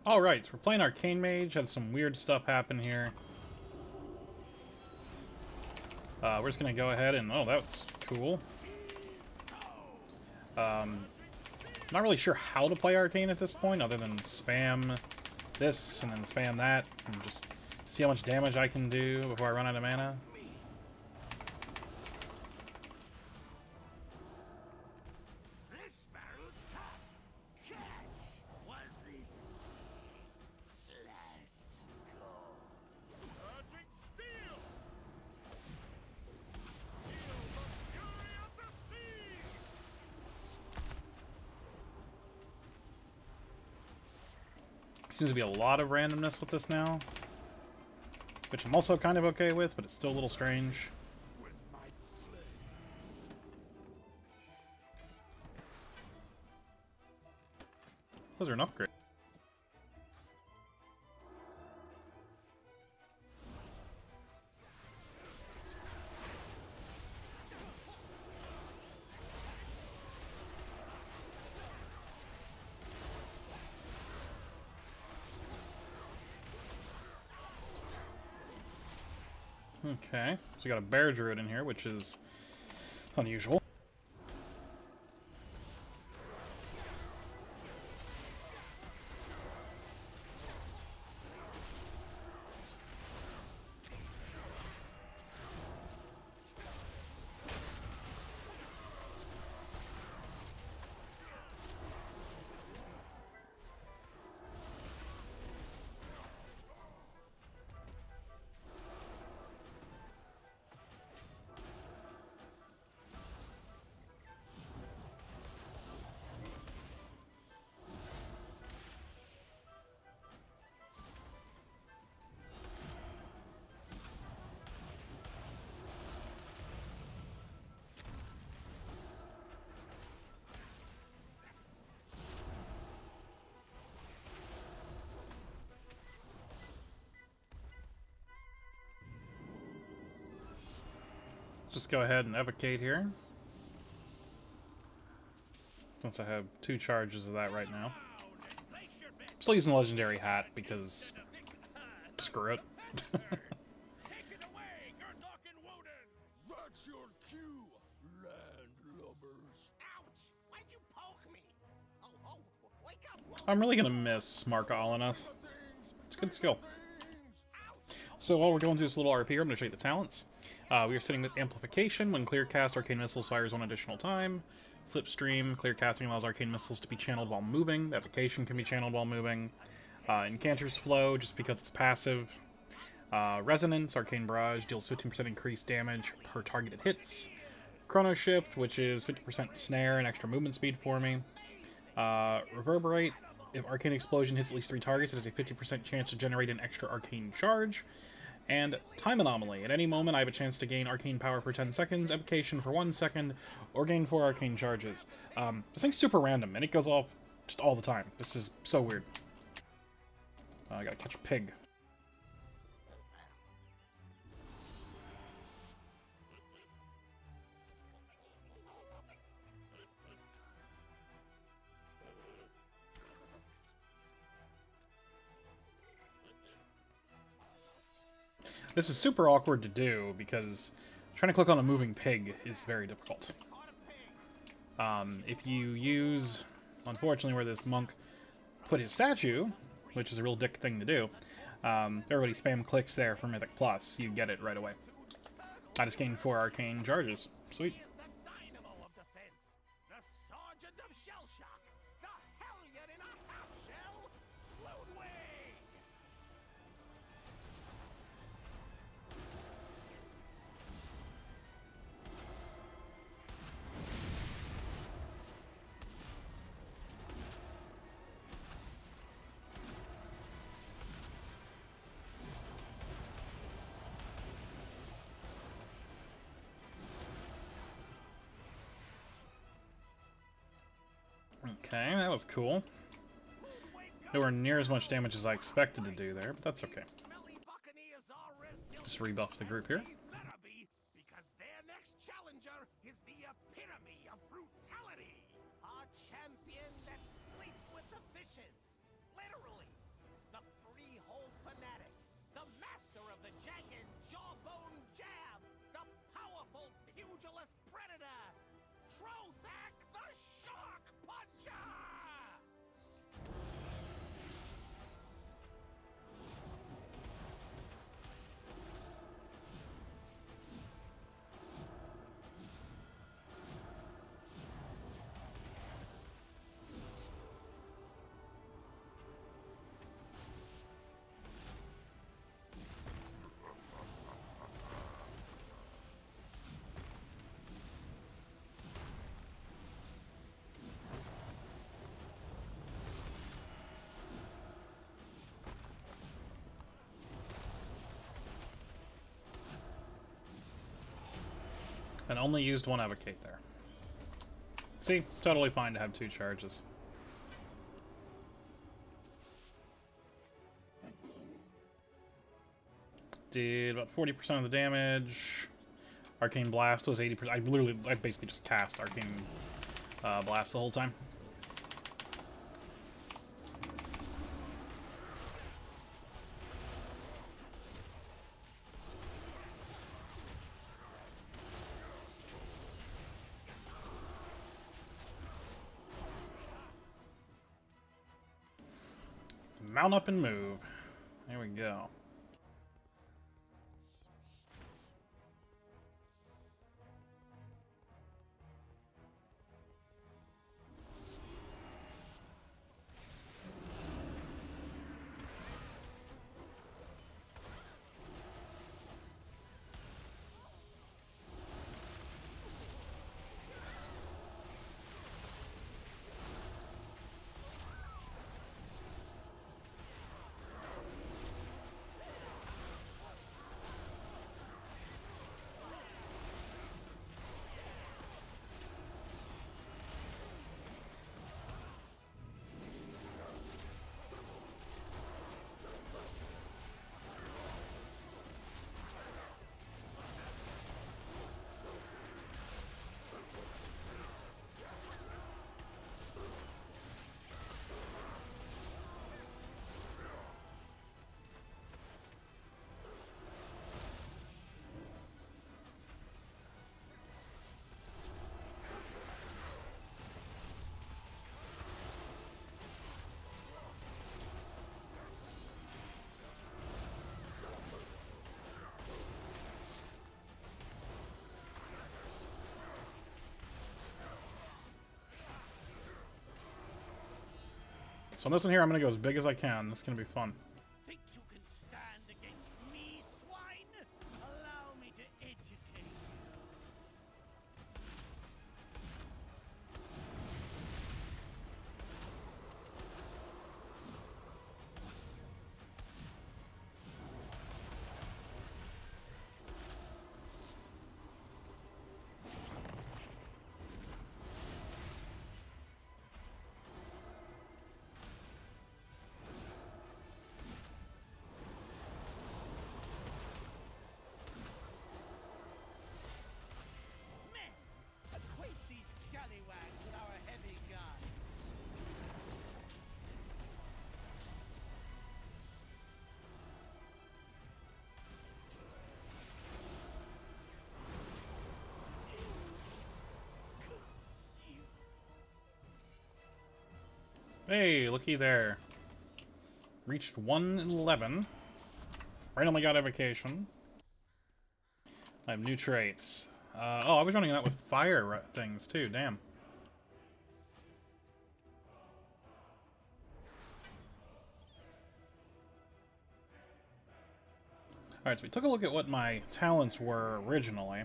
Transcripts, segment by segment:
Alright, so we're playing Arcane Mage. Had some weird stuff happen here. We're just gonna go ahead and... Oh, that's cool. Not really sure how to play Arcane at this point, other than spam this and then spam that, and just see how much damage I can do before I run out of mana. Seems to be a lot of randomness with this now, which I'm also kind of okay with, but it's still a little strange. Those are an upgrade. Okay, so we got a Bear Druid in here, which is unusual. Just go ahead and evocate here, since I have 2 charges of that right now. Still using the Legendary Hat because screw it. I'm really gonna miss Marka Alanath. It's a good skill. So while we're going through this little RP here, I'm going to show you the talents. We are sitting with Amplification. When clear cast, Arcane Missiles fires 1 additional time. Flipstream, clear casting allows Arcane Missiles to be channeled while moving. Evocation can be channeled while moving. Incanter's Flow, just because it's passive. Resonance, Arcane Barrage, deals 15% increased damage per targeted hits. Chrono Shift, which is 50% snare and extra movement speed for me. Reverberate, if Arcane Explosion hits at least 3 targets, it has a 50% chance to generate an extra Arcane Charge. And Time Anomaly. At any moment, I have a chance to gain Arcane Power for 10 seconds, Evocation for 1 second, or gain 4 Arcane Charges. This thing's super random, and it goes off just all the time. This is so weird. I gotta catch a pig. This is super awkward to do because trying to click on a moving pig is very difficult. If you use, unfortunately, where this monk put his statue, which is a real dick thing to do, everybody spam clicks there for Mythic Plus, you get it right away. I just gained 4 arcane charges. Sweet. Okay, that was cool. Nowhere near as much damage as I expected to do there, but that's okay. Just rebuff the group here. And only used one Advocate there. See, totally fine to have 2 charges. Did about 40% of the damage. Arcane Blast was 80%. I basically just cast Arcane Blast the whole time. Mount up and move. There we go. So on this one here, I'm going to go as big as I can. This is going to be fun. Think you can stand against me, swine? Allow me to educate you. Hey, looky there. Reached 111. Randomly got evocation. I have new traits. Oh, I was running that with fire things too, damn. Alright, so we took a look at what my talents were originally.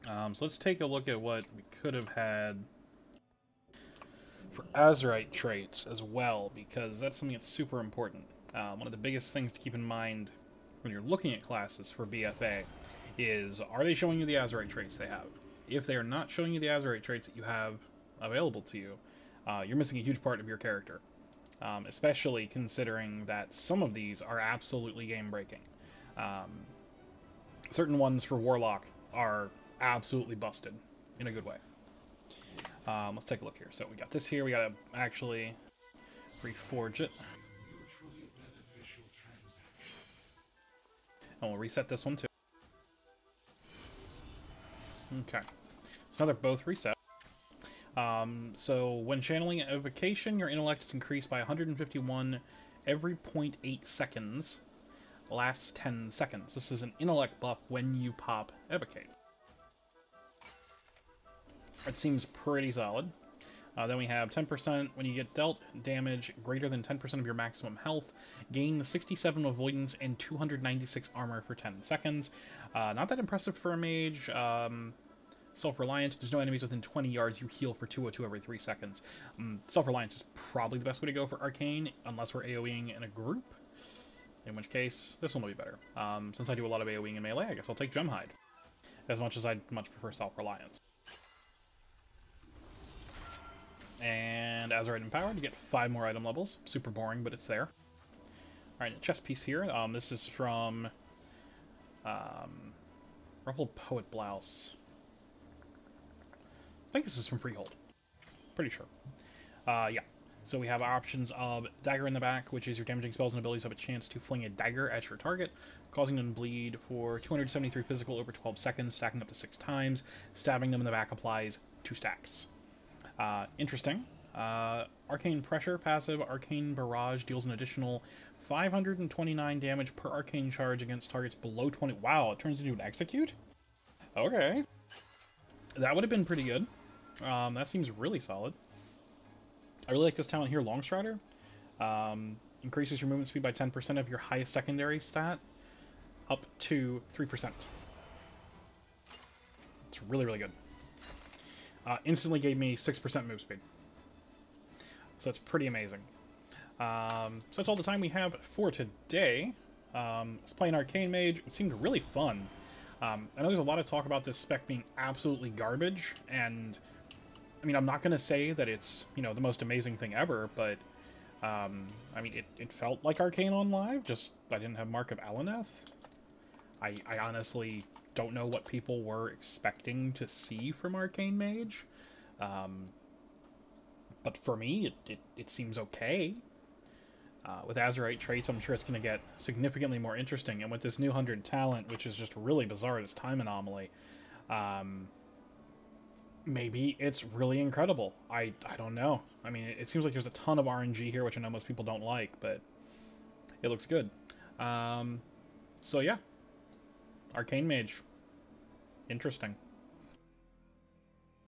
So let's take a look at what we could have had for Azurite traits as well, because that's something that's super important. One of the biggest things to keep in mind when you're looking at classes for BFA is, are they showing you the Azurite traits they have? If they are not showing you the Azurite traits that you have available to you, you're missing a huge part of your character. Especially considering that some of these are absolutely game-breaking. Certain ones for Warlock are absolutely busted, in a good way. Let's take a look here. So we got this here. We gotta actually reforge it. And we'll reset this one too. Okay. So now they're both reset. So when channeling evocation, your intellect is increased by 151 every 0.8 seconds. Lasts 10 seconds. This is an intellect buff when you pop evocate. It seems pretty solid. Then we have 10% when you get dealt damage greater than 10% of your maximum health. Gain 67 avoidance and 296 armor for 10 seconds. Not that impressive for a mage. Self-reliance. There's no enemies within 20 yards. You heal for 202 every 3 seconds. Self-reliance is probably the best way to go for Arcane, unless we're AoEing in a group. In which case, this one will be better. Since I do a lot of AoEing in melee, I guess I'll take Gemhide. As much as I'd much prefer Self-reliance. And Azurite Empowered, you get 5 more item levels. Super boring, but it's there. Alright, a chest piece here. This is from Ruffled Poet Blouse. I think this is from Freehold. Pretty sure. Yeah. So we have options of Dagger in the back, which is your damaging spells and abilities have a chance to fling a dagger at your target, causing them to bleed for 273 physical over 12 seconds, stacking up to 6 times. Stabbing them in the back applies 2 stacks. Interesting. Arcane Pressure passive, Arcane Barrage deals an additional 529 damage per arcane charge against targets below 20. Wow, it turns into an execute? Okay. That would have been pretty good. That seems really solid. I really like this talent here, Longstrider. Increases your movement speed by 10% of your highest secondary stat up to 3%. It's really, really good. Instantly gave me 6% move speed. So that's pretty amazing. So that's all the time we have for today. Let's play an Arcane Mage. It seemed really fun. I know there's a lot of talk about this spec being absolutely garbage, and I mean, I'm not going to say that it's, you know, the most amazing thing ever, but I mean, it felt like Arcane on Live, just I didn't have Mark of Alaneth. I honestly don't know what people were expecting to see from Arcane Mage. But for me, it seems okay. With Azurite Traits, I'm sure it's going to get significantly more interesting. And with this new 100 talent, which is just really bizarre, this time anomaly, maybe it's really incredible. I don't know. I mean, it seems like there's a ton of RNG here, which I know most people don't like, but it looks good. So yeah. Arcane Mage. Interesting.